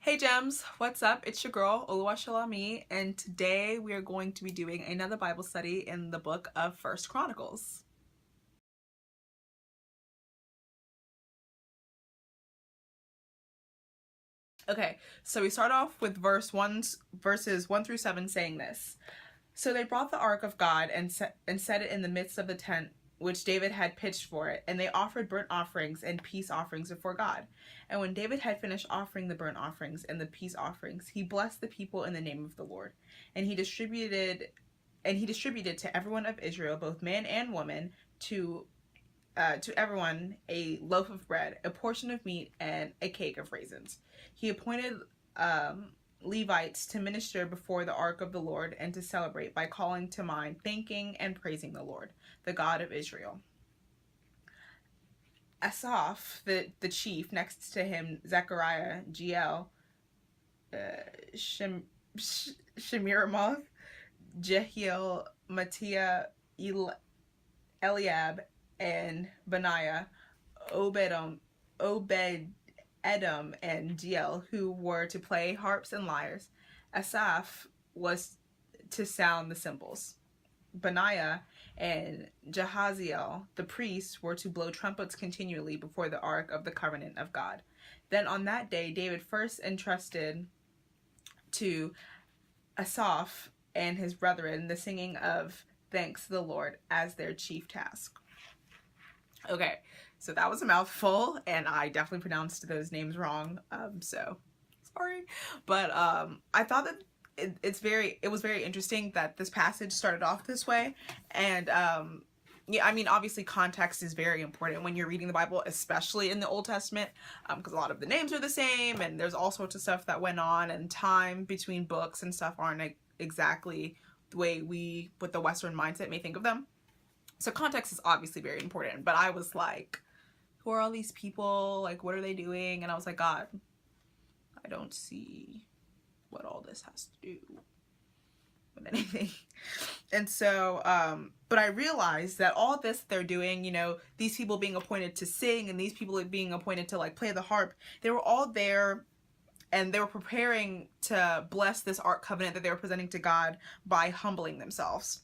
Hey gems, what's up? It's your girl Oluwasolami, and today we are going to be doing another Bible study in the book of First Chronicles. Okay, so we start off with verses 1 through 7 saying this. So they brought the ark of God and set it in the midst of the tent which David had pitched for it, and they offered burnt offerings and peace offerings before God. And when David had finished offering the burnt offerings and the peace offerings, he blessed the people in the name of the Lord. And he distributed to everyone of Israel, both man and woman, to everyone a loaf of bread, a portion of meat, and a cake of raisins. He appointed Levites to minister before the ark of the Lord and to celebrate by calling to mind, thanking and praising the Lord, the God of Israel. Asaph, the chief, next to him, Zechariah, Jeiel, Shemiramoth, Jehiel, Mattiah, Eliab, and Benaiah, Obed-Edom, and Jeiel, who were to play harps and lyres. Asaph was to sound the cymbals. Benaiah and Jahaziel, the priests, were to blow trumpets continually before the ark of the covenant of God. Then on that day, David first entrusted to Asaph and his brethren the singing of thanks to the Lord as their chief task. Okay, so that was a mouthful, and I definitely pronounced those names wrong, so sorry. But I thought that it was very interesting that this passage started off this way. And yeah, I mean, obviously context is very important when you're reading the Bible, especially in the Old Testament, because a lot of the names are the same, and there's all sorts of stuff that went on, and time between books and stuff aren't exactly the way we, with the Western mindset, may think of them. So context is obviously very important, but I was like, who are all these people? Like, what are they doing? And I was like, God, I don't see what all this has to do with anything. And so, but I realized that all this they're doing, you know, these people being appointed to sing and these people being appointed to like play the harp, they were all there and they were preparing to bless this ark covenant that they were presenting to God by humbling themselves.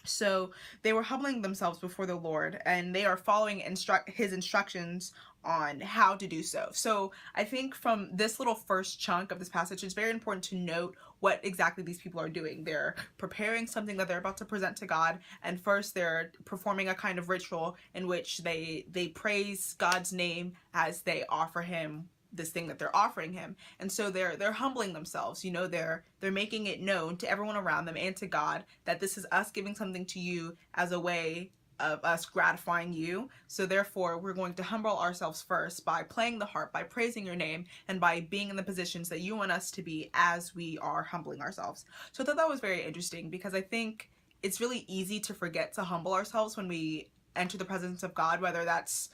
So they were humbling themselves before the Lord, and they are following his instructions on how to do so. So I think from this little first chunk of this passage, it's very important to note what exactly these people are doing. They're preparing something that they're about to present to God, and first they're performing a kind of ritual in which they praise God's name as they offer him this thing that they're offering him. And so they're humbling themselves, you know, they're making it known to everyone around them and to God that this is us giving something to you as a way of us gratifying you. So therefore we're going to humble ourselves first by playing the harp, by praising your name, and by being in the positions that you want us to be as we are humbling ourselves. So I thought that was very interesting, because I think it's really easy to forget to humble ourselves when we enter the presence of God, whether that's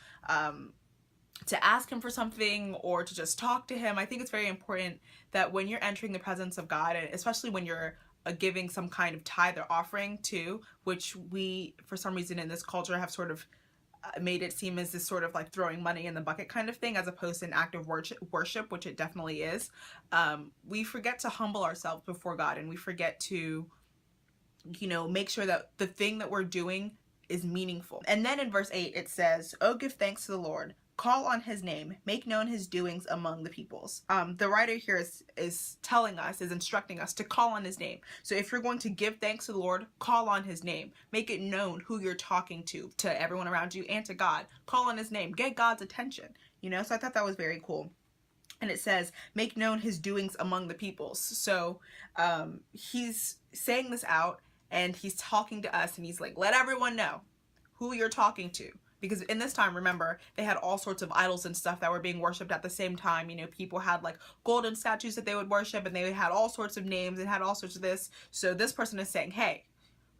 to ask him for something or to just talk to him. I think it's very important that when you're entering the presence of God, and especially when you're giving some kind of tithe or offering too, which we, for some reason in this culture, have sort of made it seem as this sort of like throwing money in the bucket kind of thing, as opposed to an act of worship, which it definitely is. We forget to humble ourselves before God, and we forget to, you know, make sure that the thing that we're doing is meaningful. And then in verse 8 it says, "Oh, give thanks to the Lord, call on his name, make known his doings among the peoples." The writer here is telling us, is instructing us to call on his name. So if you're going to give thanks to the Lord, call on his name. Make it known who you're talking to everyone around you and to God. Call on his name. Get God's attention. You know, so I thought that was very cool. And it says, make known his doings among the peoples. So he's saying this out, and he's talking to us, and he's like, let everyone know who you're talking to. Because in this time, remember, they had all sorts of idols and stuff that were being worshipped at the same time. You know, people had like golden statues that they would worship, and they had all sorts of names and had all sorts of this. So this person is saying, hey,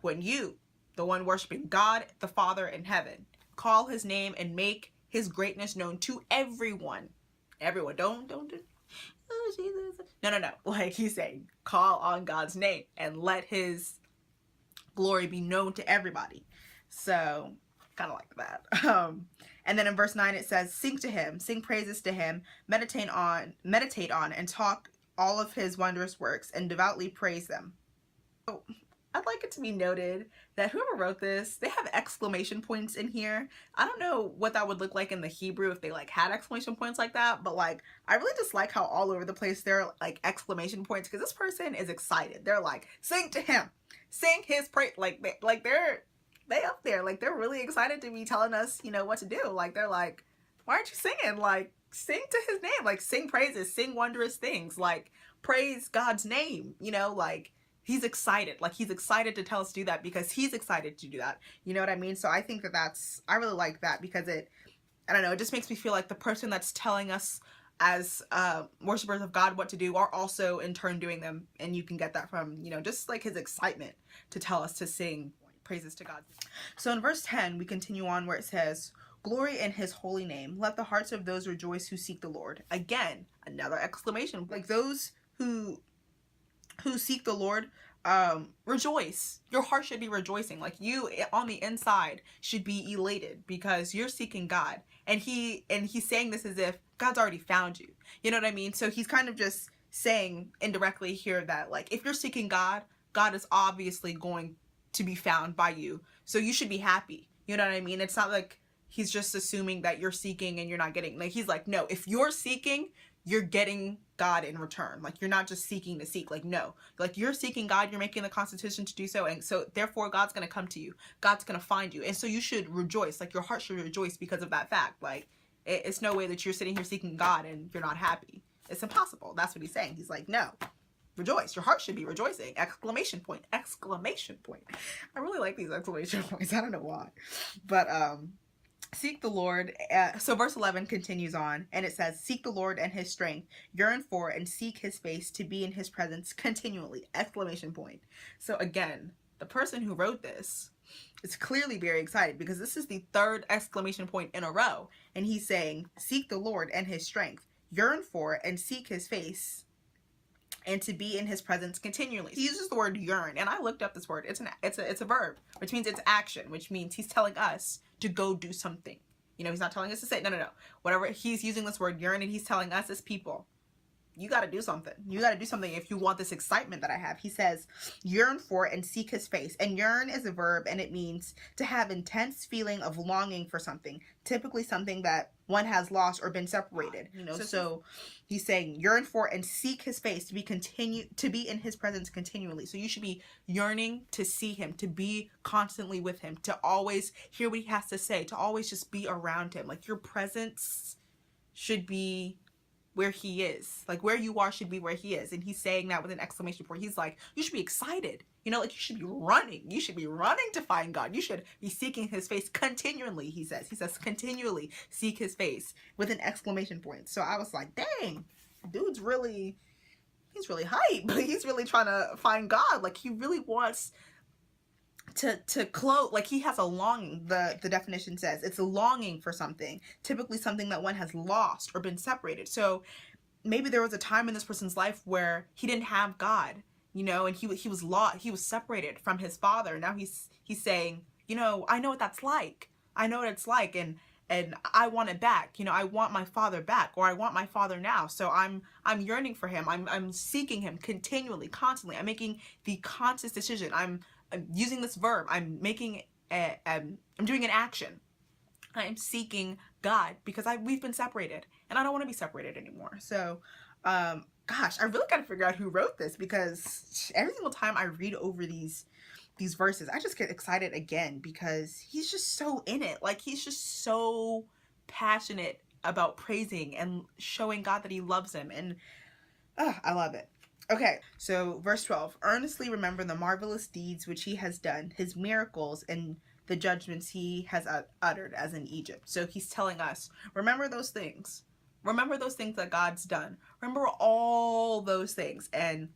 when you, the one worshiping God, the Father in heaven, call his name and make his greatness known to everyone. Everyone, don't do, oh, Jesus. No. Like he's saying, call on God's name and let his glory be known to everybody. So kind of like that. And then in verse 9 it says, sing to him, sing praises to him, meditate on and talk all of his wondrous works and devoutly praise them. So I'd like it to be noted that whoever wrote this, they have exclamation points in here. I don't know what that would look like in the Hebrew if they like had exclamation points like that, but like I really just like how all over the place there are like exclamation points, because this person is excited. They're like, sing to him, sing his praise, they up there, like they're really excited to be telling us, you know, what to do. Like they're like, why aren't you singing? Like sing to his name, like sing praises, sing wondrous things, like praise God's name, you know, like he's excited. Like he's excited to tell us to do that because he's excited to do that. You know what I mean? So I think that I really like that, because I don't know, it just makes me feel like the person that's telling us as worshipers of God what to do are also in turn doing them. And you can get that from, you know, just like his excitement to tell us to sing praises to God. So in verse 10, we continue on where it says, glory in his holy name. Let the hearts of those rejoice who seek the Lord. Again, another exclamation. Like those who seek the Lord, rejoice. Your heart should be rejoicing. Like you on the inside should be elated because you're seeking God. And he's saying this as if God's already found you. You know what I mean? So he's kind of just saying indirectly here that like if you're seeking God, God is obviously going to be found by you. So you should be happy. You know what I mean? It's not like he's just assuming that you're seeking and you're not getting, like he's like, no, if you're seeking, you're getting God in return. Like you're not just seeking to seek. Like no, like you're seeking God, you're making the constitution to do so, and so therefore God's going to come to you. God's going to find you. And so you should rejoice. Like your heart should rejoice because of that fact. Like it's no way that you're sitting here seeking God and you're not happy. It's impossible. That's what he's saying. He's like, no, rejoice. Your heart should be rejoicing. Exclamation point. Exclamation point. I really like these exclamation points. I don't know why. But seek the Lord. So verse 11 continues on and it says, seek the Lord and his strength, yearn for and seek his face, to be in his presence continually. Exclamation point. So again, the person who wrote this is clearly very excited because this is the third exclamation point in a row. And he's saying, seek the Lord and his strength, yearn for and seek his face, and to be in his presence continually. He uses the word yearn, and I looked up this word. It's a verb, which means it's action, which means he's telling us to go do something. You know, he's not telling us to say, no. Whatever, he's using this word yearn, and he's telling us as people, you got to do something. You got to do something if you want this excitement that I have. He says, yearn for and seek his face. And yearn is a verb, and it means to have intense feeling of longing for something, typically something that one has lost or been separated. You know, so he's saying yearn for and seek his face, to be in his presence continually. So you should be yearning to see him, to be constantly with him, to always hear what he has to say, to always just be around him. Like your presence should be where he is. Like where you are should be where he is. And he's saying that with an exclamation point. He's like, you should be excited. You know, like you should be running. You should be running to find God. You should be seeking his face continually, he says. He says continually seek his face with an exclamation point. So I was like, dang, dude's really, he's really hype. He's really trying to find God. Like he really wants to clothe, like he has a longing. The definition says it's a longing for something, typically something that one has lost or been separated. So maybe there was a time in this person's life where he didn't have God, you know, and he was lost, he was separated from his father. Now he's saying, you know, I know what that's like. I know what it's like, and I want it back. You know, I want my father back, or I want my father now. So I'm yearning for him. I'm seeking him continually, constantly. I'm making the conscious decision. I'm using this verb. I'm making I'm doing an action. I'm seeking God because we've been separated and I don't want to be separated anymore. So, gosh, I really got to figure out who wrote this, because every single time I read over these verses, I just get excited again because he's just so in it. Like he's just so passionate about praising and showing God that he loves him. And I love it. Okay, so verse 12, earnestly remember the marvelous deeds which he has done, his miracles and the judgments he has uttered as in Egypt. So he's telling us, remember those things. Remember those things that God's done. Remember all those things. And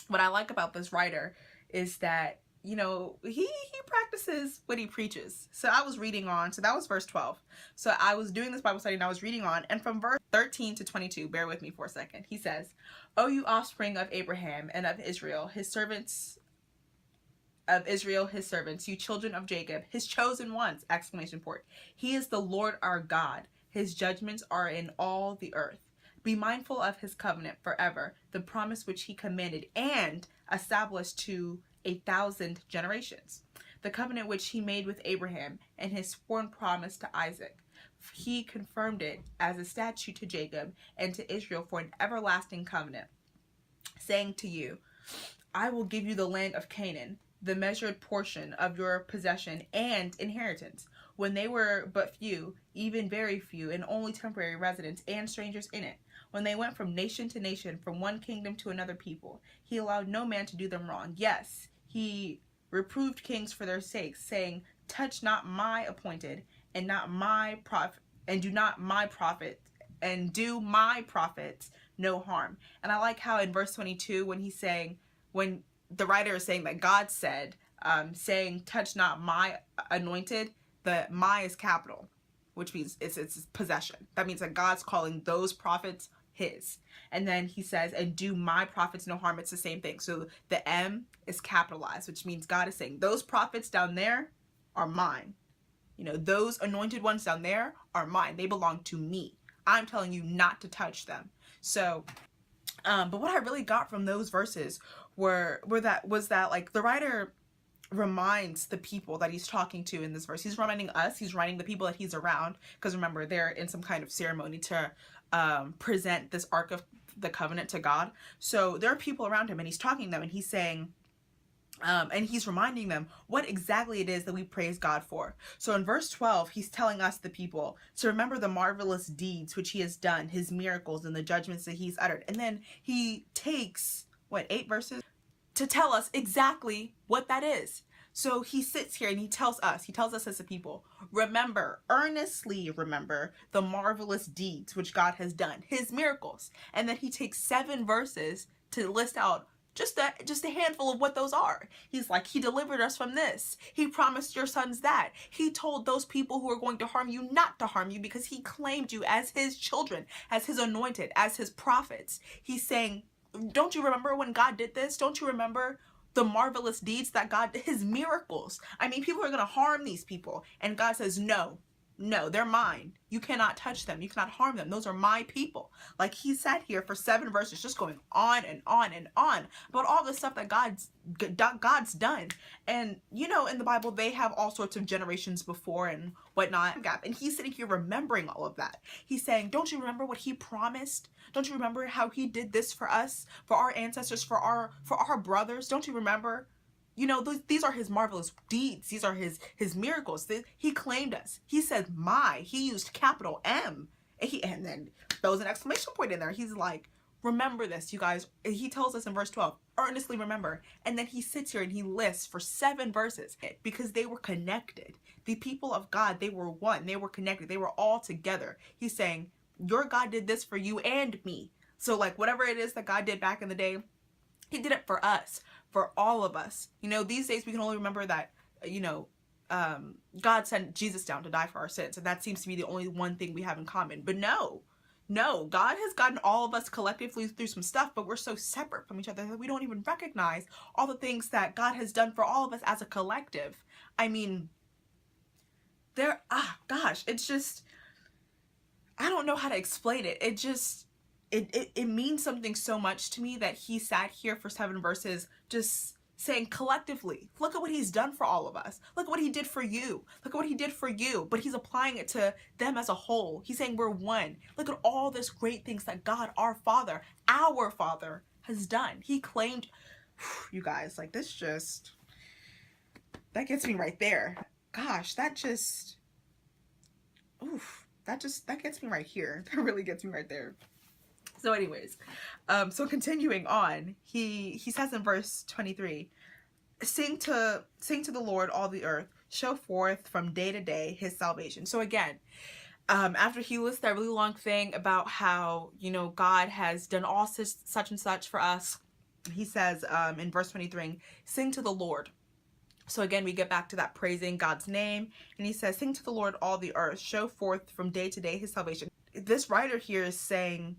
what I like about this writer is that, you know, he practices what he preaches. So I was reading on, so that was verse 12. So I was doing this Bible study and I was reading on, and from verse 13 to 22, bear with me for a second, he says, O you offspring of Abraham and of Israel, his servants of Israel, his servants, you children of Jacob, his chosen ones, exclamation point. He is the Lord our God. His judgments are in all the earth. Be mindful of his covenant forever, the promise which he commanded and established to 1,000 generations. The covenant which he made with Abraham and his sworn promise to Isaac. He confirmed it as a statute to Jacob and to Israel for an everlasting covenant, saying to you, I will give you the land of Canaan, the measured portion of your possession and inheritance, when they were but few, even very few, and only temporary residents and strangers in it. When they went from nation to nation, from one kingdom to another people, he allowed no man to do them wrong. Yes, he reproved kings for their sakes, saying, touch not my appointed, and not my prophet, and do not my prophet, and do my prophets no harm. And I like how in verse 22, when he's saying, when the writer is saying that God said, saying, touch not my anointed, the my is capital, which means it's possession. That means that God's calling those prophets his. And then he says, and do my prophets no harm. It's the same thing. So the M is capitalized, which means God is saying those prophets down there are mine. You know, those anointed ones down there are mine. They belong to me. I'm telling you not to touch them. So, but what I really got from those verses was that like the writer reminds the people that he's talking to in this verse. He's reminding us, he's reminding the people that he's around, because remember, they're in some kind of ceremony to present this Ark of the Covenant to God. So there are people around him and he's talking to them and he's saying, and he's reminding them what exactly it is that we praise God for. So in verse 12, he's telling us, the people, to remember the marvelous deeds which he has done, his miracles and the judgments that he's uttered. And then he takes, 8 verses to tell us exactly what that is. So he sits here and he tells us as a people, remember, earnestly remember the marvelous deeds which God has done, his miracles. And then he takes 7 verses to list out just a handful of what those are. He's like, he delivered us from this. He promised your sons that. He told those people who are going to harm you not to harm you because he claimed you as his children, as his anointed, as his prophets. He's saying, don't you remember when God did this? Don't you remember the marvelous deeds that God did, his miracles? I mean, people are going to harm these people. And God says, no, they're mine. You cannot touch them. You cannot harm them. Those are my people. Like he sat here for 7 verses, just going on and on and on about all the stuff that God's done. And, you know, in the Bible, they have all sorts of generations before and whatnot. And he's sitting here remembering all of that. He's saying, don't you remember what he promised? Don't you remember how he did this for us, for our ancestors, for our brothers? Don't you remember? You know, these are his marvelous deeds. These are his miracles. He claimed us. He said he used capital M. And then there was an exclamation point in there. He's like, remember this, you guys. He tells us in verse 12, earnestly remember. And then he sits here and he lists for 7 verses because they were connected. The people of God, they were one. They were connected. They were all together. He's saying, your God did this for you and me. So like whatever it is that God did back in the day, he did it for us, for all of us. You know, these days we can only remember that, you know, God sent Jesus down to die for our sins. And that seems to be the only one thing we have in common. But no, God has gotten all of us collectively through some stuff, but we're so separate from each other that we don't even recognize all the things that God has done for all of us as a collective. I mean, it's just, I don't know how to explain it. It just, it means something so much to me that he sat here for 7 verses just saying collectively, look at what he's done for all of us. Look at what he did for you. Look at what he did for you. But he's applying it to them as a whole. He's saying we're one. Look at all this great things that God, our Father, has done. He claimed, you guys, like this just, that gets me right there. Gosh, that gets me right here. That really gets me right there. So anyways, so continuing on, he says in verse 23, sing to the Lord all the earth, show forth from day to day his salvation. So again, after he lists that really long thing about how, you know, God has done all such and such for us, he says in verse 23, sing to the Lord. So again, we get back to that praising God's name, and he says, sing to the Lord all the earth, show forth from day to day his salvation. This writer here is saying,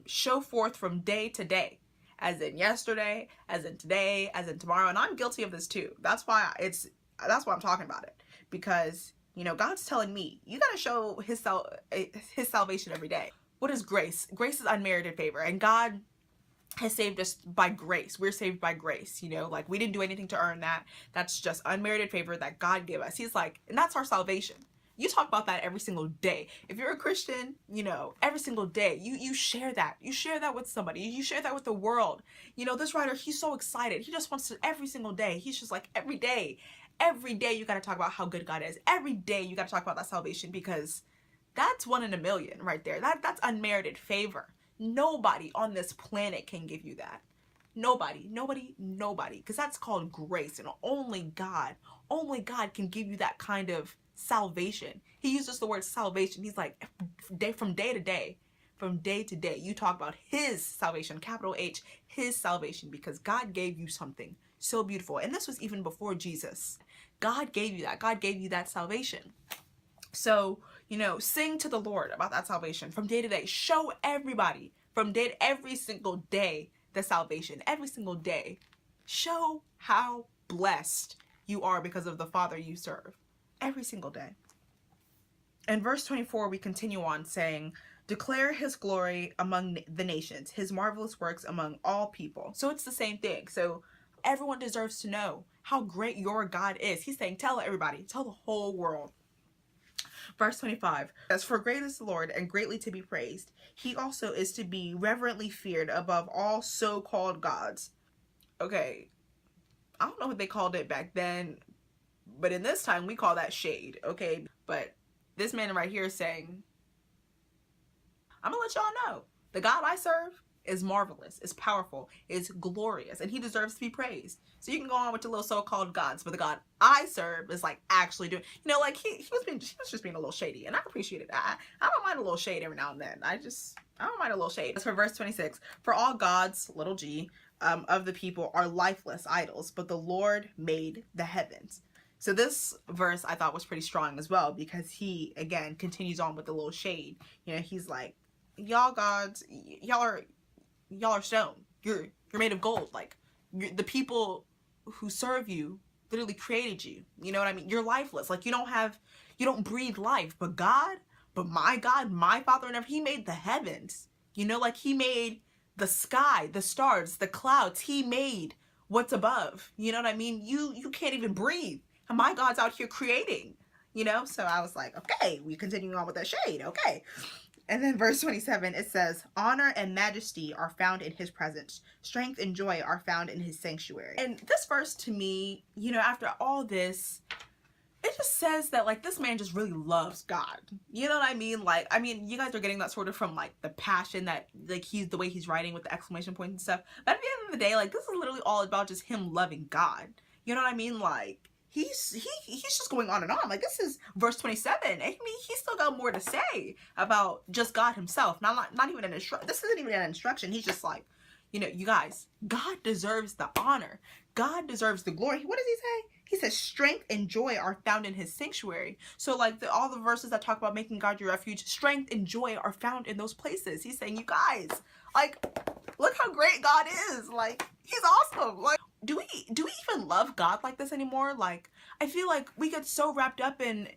show forth from day to day. as in yesterday, as in today, as in tomorrow. And I'm guilty of this too. That's why I'm talking about it, because you know, God's telling me, you got to show his salvation every day. What is grace? Grace is unmerited favor, and God has saved us by grace. We're saved by grace, you know, like we didn't do anything to earn that. That's just unmerited favor that God gave us. He's like, and that's our salvation. You talk about that every single day. If you're a Christian, you know, every single day, you share that. You share that with somebody. You share that with the world. You know, this writer, he's so excited. He just wants to, every single day, he's just like, every day you got to talk about how good God is. Every day you got to talk about that salvation, because that's 1 in a million right there. That's unmerited favor. Nobody on this planet can give you that. Nobody, because that's called grace, and only God can give you that kind of salvation. He uses the word salvation. He's like, from day to day, you talk about his salvation, capital H, his salvation, because God gave you something so beautiful. And this was even before Jesus. God gave you that. God gave you that salvation. So, you know, sing to the Lord about that salvation from day to day. Show everybody every single day the salvation. Every single day. Show how blessed you are because of the Father you serve. Every single day. In verse 24, we continue on saying, declare his glory among the nations, his marvelous works among all people. So it's the same thing. So everyone deserves to know how great your God is. He's saying, tell everybody, tell the whole world. Verse 25, as for great is the Lord and greatly to be praised. He also is to be reverently feared above all so-called gods. Okay, I don't know what they called it back then, but in this time we call that shade, okay? But this man right here is saying, I'm gonna let y'all know, the God I serve is marvelous, is powerful, is glorious, and he deserves to be praised. So you can go on with your little so-called gods, but the God I serve is like actually doing, you know, like he was just being a little shady, and I appreciate it. I don't mind a little shade every now and then. I don't mind a little shade. As for verse 26, for all gods, little g, of the people are lifeless idols, but the Lord made the heavens. So this verse I thought was pretty strong as well, because he again continues on with the little shade. You know, he's like, y'all gods, y'all are stone. You're made of gold. Like, the people who serve you literally created you. You know what I mean? You're lifeless. Like, you don't breathe life. But my God, my Father, and he made the heavens. You know, like he made the sky, the stars, the clouds. He made what's above. You know what I mean? You can't even breathe. And my God's out here creating. You know? So I was like, okay, we continuing on with that shade. Okay. And then verse 27, it says, honor and majesty are found in his presence. Strength and joy are found in his sanctuary. And this verse to me, you know, after all this, it just says that, like, this man just really loves God. You know what I mean? Like, I mean, you guys are getting that sort of from, like, the passion that, like, the way he's writing with the exclamation points and stuff. But at the end of the day, like, this is literally all about just him loving God. You know what I mean? Like, he's just going on and on. Like, this is verse 27. I mean, he's still got more to say about just God himself. Not even an instruction. This isn't even an instruction. He's just like, you know, you guys, God deserves the honor. God deserves the glory. What does he say? He says strength and joy are found in his sanctuary. So like all the verses that talk about making God your refuge, strength and joy are found in those places. He's saying, you guys, like, look how great God is. Like, he's awesome. Like, do we even love God like this anymore? Like, I feel like we get so wrapped up in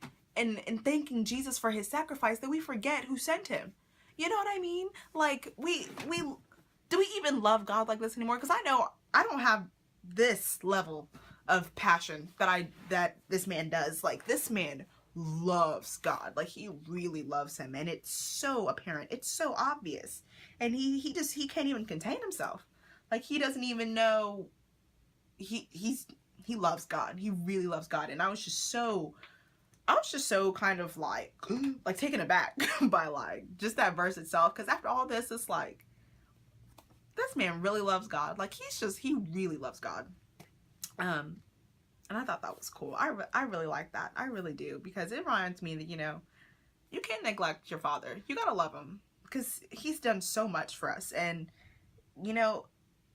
thanking Jesus for his sacrifice that we forget who sent him. You know what I mean? Like, do we even love God like this anymore? Because I know I don't have this level of passion that this man does. Like, this man loves God. Like, he really loves him, and it's so apparent. It's so obvious. And he can't even contain himself. Like, he doesn't even know he loves God. He really loves God. And I was just so kind of like taken aback by like just that verse itself, because after all this, it's like, this man really loves God. Like, he really loves God. And I thought that was cool. I really like that. I really do, because it reminds me that, you know, you can't neglect your Father. You gotta love him, because he's done so much for us. And, you know,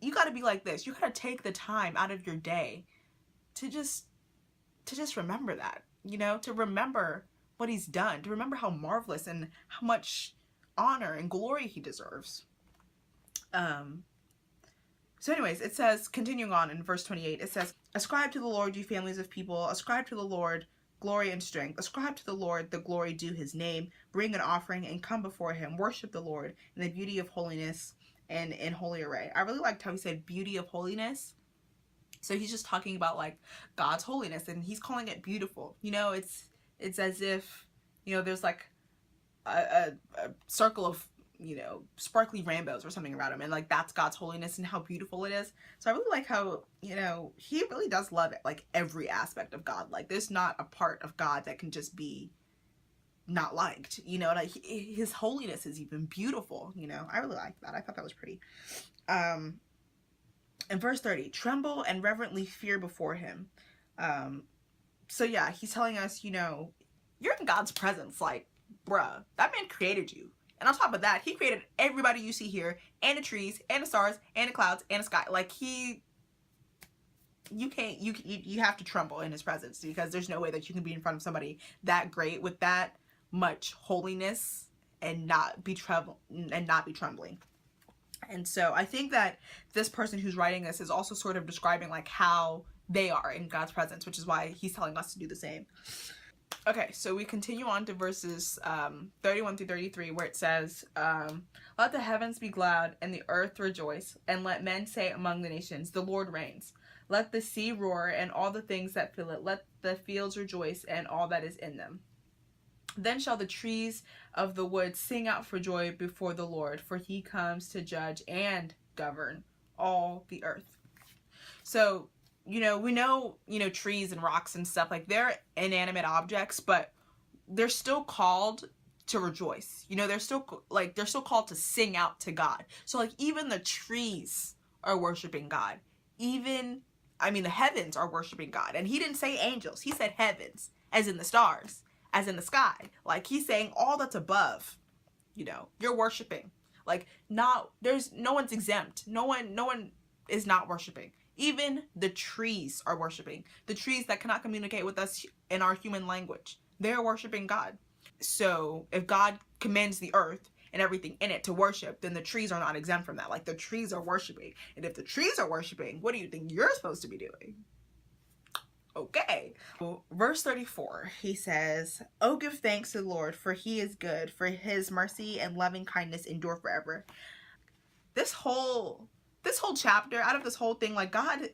you gotta be like this. You gotta take the time out of your day to just remember that, you know, to remember what he's done, to remember how marvelous and how much honor and glory he deserves. So anyways, it says, continuing on in verse 28, it says, ascribe to the Lord, you families of people, ascribe to the Lord glory and strength, ascribe to the Lord the glory due his name, bring an offering and come before him, worship the Lord in the beauty of holiness and in holy array. I really liked how he said beauty of holiness. So he's just talking about like God's holiness, and he's calling it beautiful. You know, it's as if, you know, there's like a circle of, you know, sparkly rainbows or something around him, and like that's God's holiness and how beautiful it is. So I really like how, you know, he really does love it, like every aspect of God. Like there's not a part of God that can just be not liked, you know. Like his holiness is even beautiful, you know. I really like that. I thought that was pretty. In verse 30, tremble and reverently fear before him. So yeah, he's telling us, you know, you're in God's presence. Like, bruh, that man created you. And on top of that, he created everybody you see here, and the trees, and the stars, and the clouds, and the sky. Like, you have to tremble in his presence, because there's no way that you can be in front of somebody that great with that much holiness and not be trembling. And so I think that this person who's writing this is also sort of describing like how they are in God's presence, which is why he's telling us to do the same. Okay, so we continue on to verses 31 through 33, where it says, let the heavens be glad and the earth rejoice, and let men say among the nations, the Lord reigns. Let the sea roar and all the things that fill it. Let the fields rejoice and all that is in them. Then shall the trees of the wood sing out for joy before the Lord, for he comes to judge and govern all the earth. So, you know, we know, you know, trees and rocks and stuff, like they're inanimate objects, but they're still called to rejoice. You know, they're still called to sing out to God. So like even the trees are worshiping God. Even, I mean, the heavens are worshiping God. And he didn't say angels, he said heavens, as in the stars, as in the sky. Like he's saying all that's above, you know, you're worshiping. Like no one's exempt. No one is not worshiping. Even the trees are worshiping. The trees that cannot communicate with us in our human language, they're worshiping God. So if God commands the earth and everything in it to worship, then the trees are not exempt from that. Like the trees are worshiping. And if the trees are worshiping, what do you think you're supposed to be doing? Okay. Well, verse 34, he says, oh, give thanks to the Lord, for he is good, for his mercy and loving kindness endure forever. This whole chapter, out of this whole thing, like God,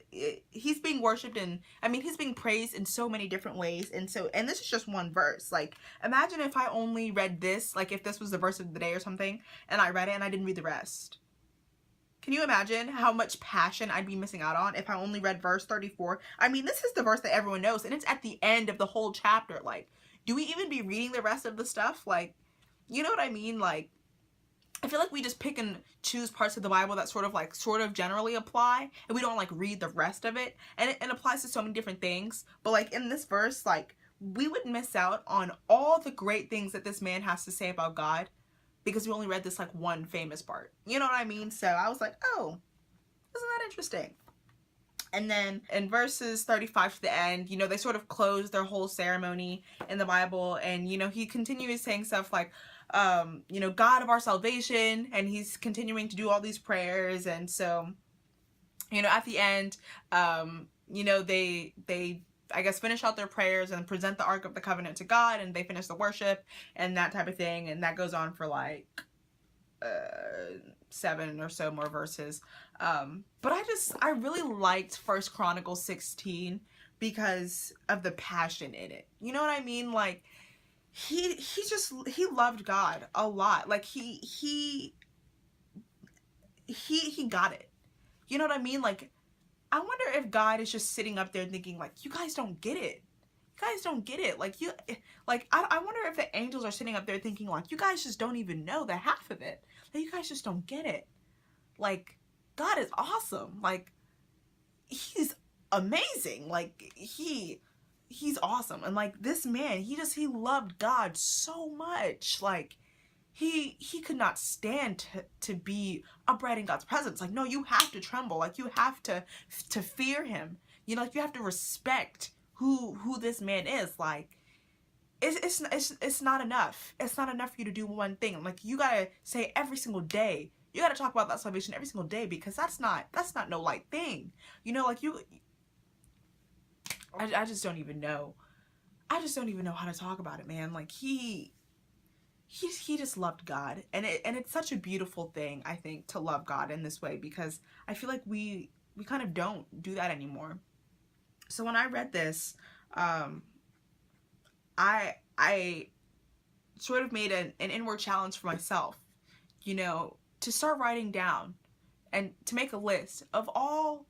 he's being worshipped, and I mean, he's being praised in so many different ways. And this is just one verse. Like, imagine if I only read this, like if this was the verse of the day or something, and I read it and I didn't read the rest. Can you imagine how much passion I'd be missing out on if I only read verse 34? I mean, this is the verse that everyone knows, and it's at the end of the whole chapter. Like, do we even be reading the rest of the stuff? Like, you know what I mean? Like, I feel like we just pick and choose parts of the Bible that sort of generally apply, and we don't like read the rest of it. And it applies to so many different things. But like in this verse, like we would miss out on all the great things that this man has to say about God, because we only read this like one famous part. You know what I mean? So I was like, oh, isn't that interesting? And then in verses 35 to the end, you know, they sort of close their whole ceremony in the Bible. And, you know, he continues saying stuff like, you know, God of our salvation. And he's continuing to do all these prayers. And so, you know, at the end, you know, they I guess finish out their prayers and present the Ark of the Covenant to God, and they finish the worship and that type of thing. And that goes on for like 7 or so more verses. But I really liked 1 Chronicles 16 because of the passion in it. You know what I mean? Like he loved God a lot. Like he got it. You know what I mean? Like, I wonder if God is just sitting up there thinking like, you guys don't get it. You guys don't get it. Like I wonder if the angels are sitting up there thinking like, you guys just don't even know the half of it. Like, you guys just don't get it. Like, God is awesome. Like, he's amazing. Like, he's awesome. And like this man, he loved God so much. Like, he could not stand to be upright in God's presence. Like, no, you have to tremble. Like, you have to fear him. You know, like, you have to respect who this man is. Like, it's not enough. It's not enough for you to do one thing. Like, you gotta say every single day, You got to talk about that salvation every single day, because that's not no light thing. You know, like I just don't even know. I just don't even know how to talk about it, man. Like he just loved God, and it's such a beautiful thing, I think, to love God in this way, because I feel like we kind of don't do that anymore. So when I read this, I sort of made an inward challenge for myself, you know, to start writing down and to make a list of all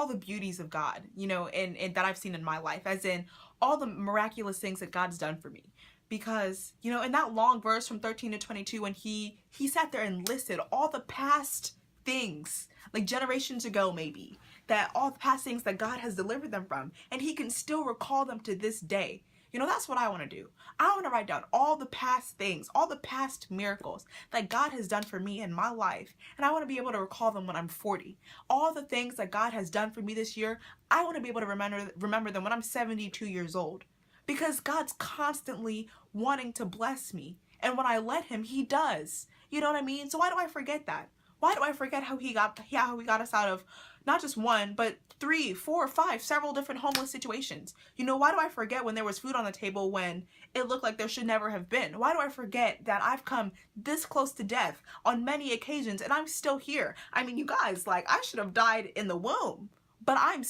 the beauties of God, you know, and that I've seen in my life, as in all the miraculous things that God's done for me. Because, you know, in that long verse from 13 to 22, when he sat there and listed all the past things, like generations ago maybe, that all the past things that God has delivered them from, and he can still recall them to this day. You know, that's what I want to do. I want to write down all the past things, all the past miracles that God has done for me in my life. And I want to be able to recall them when I'm 40. All the things that God has done for me this year, I want to be able to remember them when I'm 72 years old. Because God's constantly wanting to bless me. And when I let him, he does. You know what I mean? So why do I forget that? Why do I forget how he got us out of not just one, but 3, 4, 5, several different homeless situations? You know, why do I forget when there was food on the table when it looked like there should never have been? Why do I forget that I've come this close to death on many occasions and I'm still here? I mean, you guys, like, I should have died in the womb, but I'm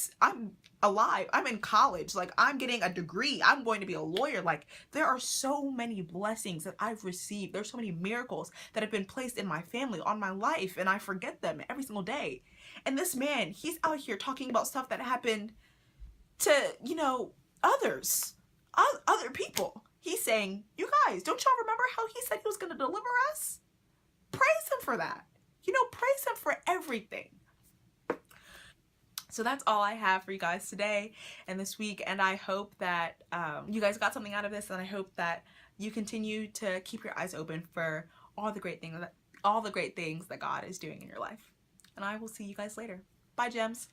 alive. I'm in college. Like, I'm getting a degree. I'm going to be a lawyer. Like, there are so many blessings that I've received. There's so many miracles that have been placed in my family, on my life, and I forget them every single day. And this man, he's out here talking about stuff that happened to, you know, others, other people. He's saying, you guys, don't y'all remember how he said he was going to deliver us? Praise him for that. You know, praise him for everything. So that's all I have for you guys today and this week, and I hope that you guys got something out of this, and I hope that you continue to keep your eyes open for all the great things that God is doing in your life. And I will see you guys later. Bye, gems.